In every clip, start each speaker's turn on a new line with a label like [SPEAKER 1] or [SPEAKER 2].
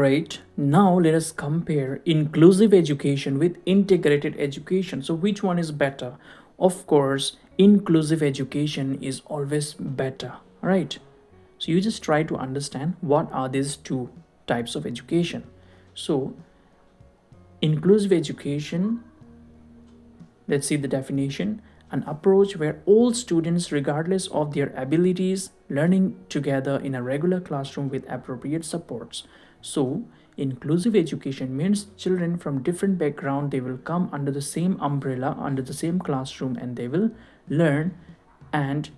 [SPEAKER 1] Right, now let us compare inclusive education with integrated education. So, which one is better? Of course, inclusive education is always better, right? So, you just try to understand what are these two types of education. So, inclusive education, let's see the definition: an approach where all students, regardless of their abilities, learning together in a regular classroom with appropriate supports. So, inclusive education means children from different background, they will come under the same umbrella, under the same classroom, and they will learn, and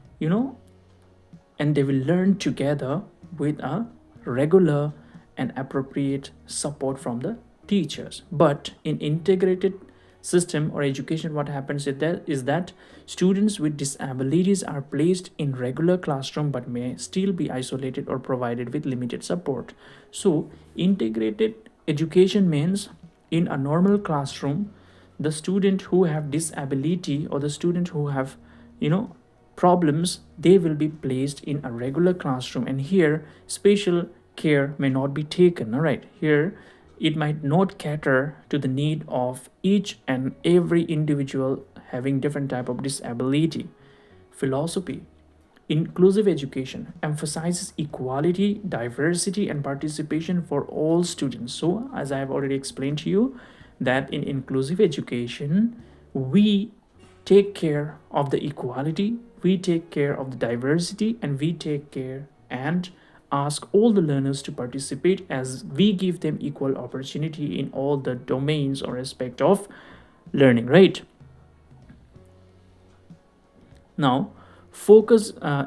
[SPEAKER 1] and they will learn together with a regular and appropriate support from the teachers. But in integrated system or education, what happens is that students with disabilities are placed in regular classroom but may still be isolated or provided with limited support. So integrated education means in a normal classroom, the student who have disability or the student who have you know problems, they will be placed in a regular classroom, and here special care may not be taken. All right, here it might not cater to the need of each and every individual having different type of disability. Philosophy: inclusive education emphasizes equality, diversity, and participation for all students. So, as I have already explained to you, that in inclusive education, we take care of the equality, we take care of the diversity, and we take care and ask all the learners to participate, as we give them equal opportunity in all the domains or aspect of learning, right? Now,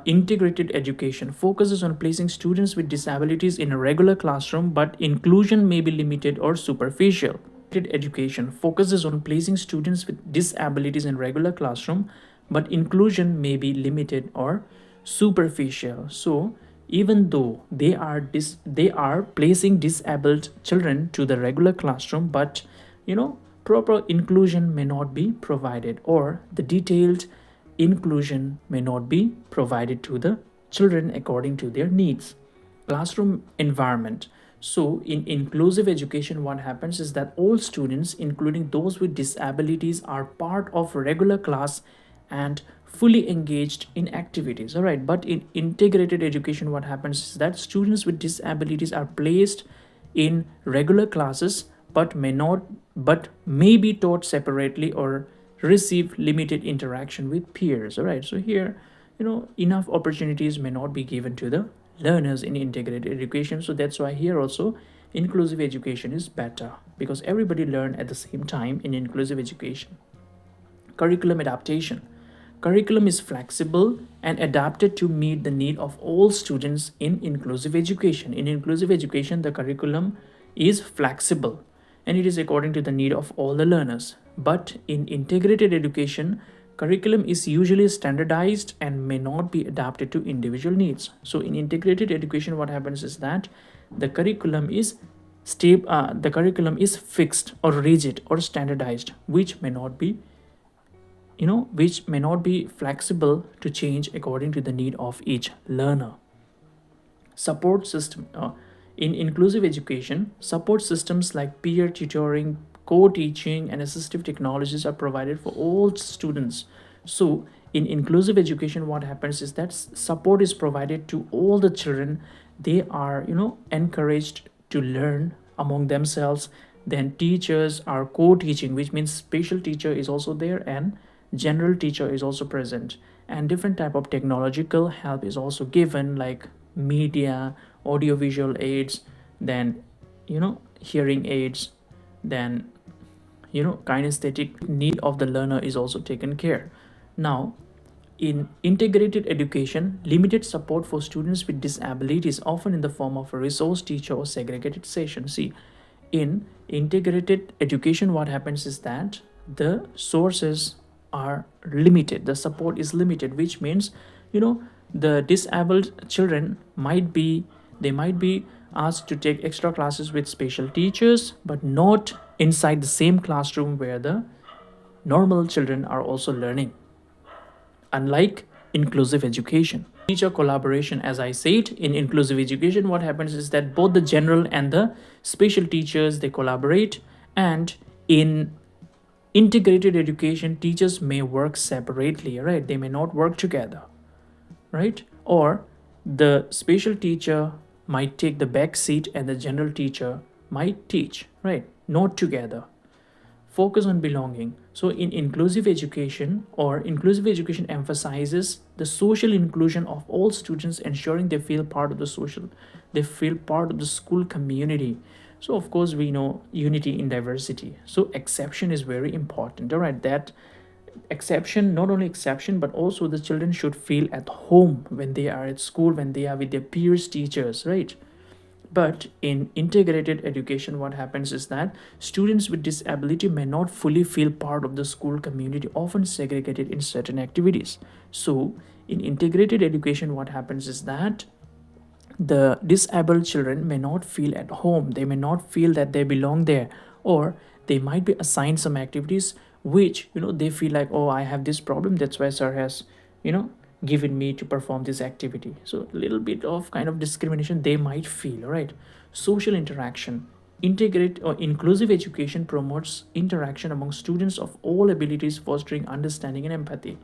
[SPEAKER 1] integrated education focuses on placing students with disabilities in a regular classroom, but inclusion may be limited or superficial. Education focuses on placing students with disabilities in regular classroom, but inclusion may be limited or superficial. So, even though they are placing disabled children to the regular classroom, but proper inclusion may not be provided, or the detailed inclusion may not be provided to the children according to their needs. Classroom environment. So, in inclusive education, what happens is that all students, including those with disabilities, are part of regular class and fully engaged in activities. All right, but in integrated education, what happens is that students with disabilities are placed in regular classes but may be taught separately or receive limited interaction with peers. All right, so here enough opportunities may not be given to the learners in integrated education. So that's why here also inclusive education is better, because everybody learn at the same time in inclusive education. Curriculum adaptation. Curriculum is flexible and adapted to meet the need of all students in inclusive education. In inclusive education, the curriculum is flexible and it is according to the need of all the learners. But in integrated education, curriculum is usually standardized and may not be adapted to individual needs. So in integrated education, what happens is that the curriculum is the curriculum is fixed or rigid or standardized, which may not be flexible to change according to the need of each learner. Support system. In inclusive education, support systems like peer tutoring, co-teaching, and assistive technologies are provided for all students. So in inclusive education, what happens is that support is provided to all the children. They are encouraged to learn among themselves. Then teachers are co-teaching, which means special teacher is also there and general teacher is also present, and different type of technological help is also given, like media, audiovisual aids, then hearing aids, then kinesthetic need of the learner is also taken care. Now, in integrated education, limited support for students with disabilities, often in the form of a resource teacher or segregated session. See, in integrated education, what happens is that the sources are limited, the support is limited, which means the disabled children might be asked to take extra classes with special teachers, but not inside the same classroom where the normal children are also learning, unlike inclusive education. teacher collaboration. As I said, in inclusive education, what happens is that both the general and the special teachers, they collaborate. And in integrated education, teachers may work separately, right? They may not work together, right? Or the special teacher might take the back seat and the general teacher might teach, right? Not together. Focus on belonging. So in inclusive education, or inclusive education emphasizes the social inclusion of all students, ensuring they feel part of the social, they feel part of the school community. So of course we know unity in diversity, so exception is very important, all right? That exception, not only exception, but also the children should feel at home when they are at school, when they are with their peers, teachers, right? But in integrated education, what happens is that students with disability may not fully feel part of the school community, often segregated in certain activities. So in integrated education, what happens is that the disabled children may not feel at home, they may not feel that they belong there, or they might be assigned some activities which, they feel like, oh, I have this problem, that's why sir has, given me to perform this activity. So a little bit of kind of discrimination they might feel, right? Social interaction. Integrate or inclusive education promotes interaction among students of all abilities, fostering understanding and empathy.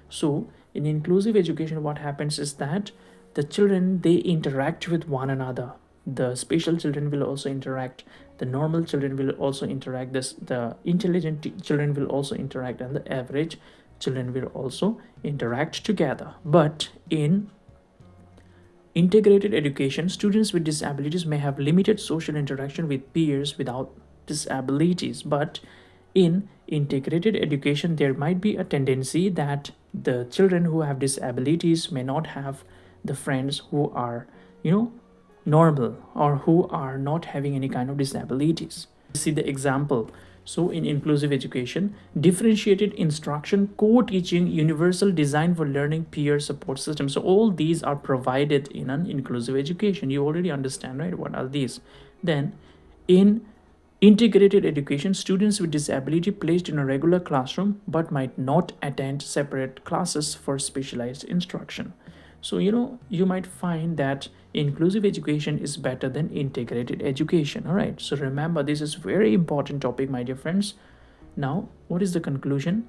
[SPEAKER 1] So in inclusive education, what happens is that the children, they interact with one another. The special children will also interact, the normal children will also interact, the intelligent children will also interact, and the average children will also interact together. But in integrated education, students with disabilities may have limited social interaction with peers without disabilities. But in integrated education, there might be a tendency that the children who have disabilities may not have the friends who are, normal, or who are not having any kind of disabilities. See the example. So in inclusive education, differentiated instruction, co-teaching, universal design for learning, peer support system. So all these are provided in an inclusive education. You already understand, right? What are these? Then in integrated education, students with disability placed in a regular classroom but might not attend separate classes for specialized instruction. So you might find that inclusive education is better than integrated education. All right, so remember, this is very important topic, my dear friends. Now, what is the conclusion?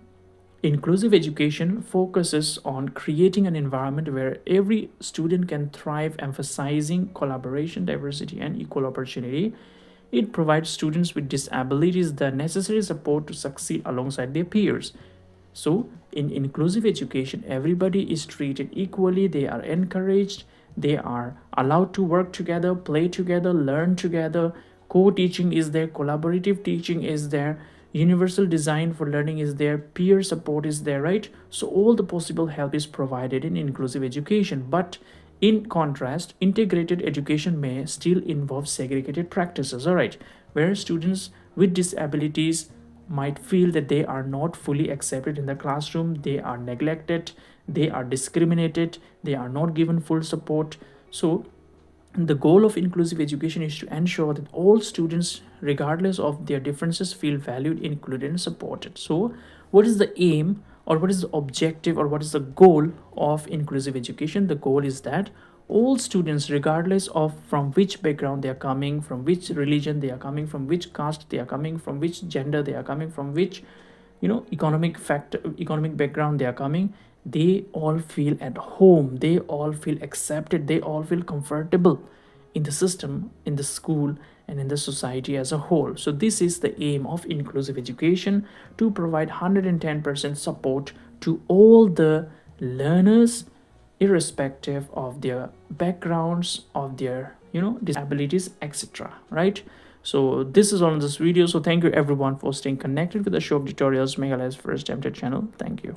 [SPEAKER 1] Inclusive education focuses on creating an environment where every student can thrive, emphasizing collaboration, diversity, and equal opportunity. It provides students with disabilities the necessary support to succeed alongside their peers. So, in inclusive education, everybody is treated equally, they are encouraged, they are allowed to work together, play together, learn together. Co teaching is there, collaborative teaching is there, universal design for learning is there, peer support is there, right? So, all the possible help is provided in inclusive education. But in contrast, integrated education may still involve segregated practices, all right, where students with disabilities might feel that they are not fully accepted in the classroom, they are neglected, they are discriminated, they are not given full support. So the goal of inclusive education is to ensure that all students, regardless of their differences, feel valued, included, and supported. So what is the aim, or what is the objective, or what is the goal of inclusive education? The goal is that all students, regardless of from which background they are coming, from which religion they are coming, from which caste they are coming, from which gender they are coming, from which economic background they are coming, they all feel at home, they all feel accepted, they all feel comfortable in the system, in the school, and in the society as a whole. So this is the aim of inclusive education, to provide 110% support to all the learners, irrespective of their backgrounds, of their disabilities, etc., right? So this is all in this video. So thank you everyone for staying connected with the show of tutorials, Meghalaya's first MTech channel. Thank you.